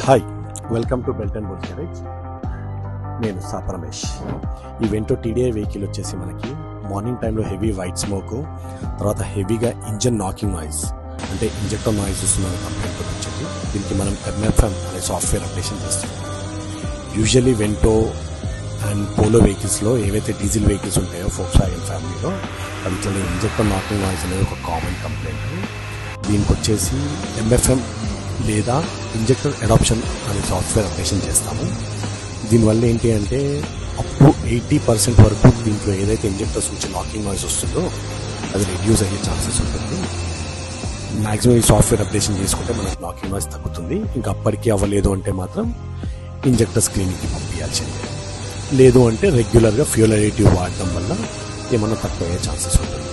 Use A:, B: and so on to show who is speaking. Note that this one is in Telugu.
A: Hi, welcome to belt and bolt garage. నేను సాప రమేష్. ఈ వెంటో టీడీఐ వెహికల్ వచ్చేసి మనకి మార్నింగ్ టైంలో హెవీ వైట్ స్మోక్, తర్వాత హెవీగా ఇంజన్ నాకింగ్ నాయిస్, అంటే ఇంజెక్టర్ నాయిస్ వస్తున్న కంప్లైంట్ వచ్చింది. దీనికి మనం MFM అనే సాఫ్ట్వేర్ అప్డేషన్ చేస్తాం. యూజువల్లీ వెంటో అండ్ పోలో వెహికల్స్లో ఏవైతే డీజిల్ వెహికల్స్ ఉంటాయో ఫోక్స్వాగన్ ఫ్యామిలీలో వాటిలో ఇంజెక్టర్ నాకింగ్ నాయిస్ అనేది ఒక కామన్ కంప్లైంట్. దీనికి వచ్చేసి MFM లేదా ఇంజెక్టర్ అడాప్షన్ అనే సాఫ్ట్వేర్ అప్డేషన్ చేస్తాము. దీనివల్ల ఏంటి అంటే అప్ టు 80% వరకు దీంట్లో ఏదైతే ఇంజెక్టర్స్ నుంచి నాకింగ్ నాయిస్ వస్తుందో అది రెడ్యూస్ అయ్యే ఛాన్సెస్ ఉంటుంది. మ్యాక్సిమం ఈ సాఫ్ట్వేర్ అప్డేషన్ చేసుకుంటే మనకు నాకింగ్ నాయిస్ తగ్గుతుంది. ఇంకా అప్పటికీ అవ్వలేదు అంటే మాత్రం ఇంజెక్టర్ స్క్రీనింగ్కి పంపించాల్సిందే. లేదు అంటే రెగ్యులర్గా ఫ్యూయల్ అడిటివ్ వాడటం వల్ల ఏమన్నా తక్కువ అయ్యే ఛాన్సెస్ ఉంటుంది.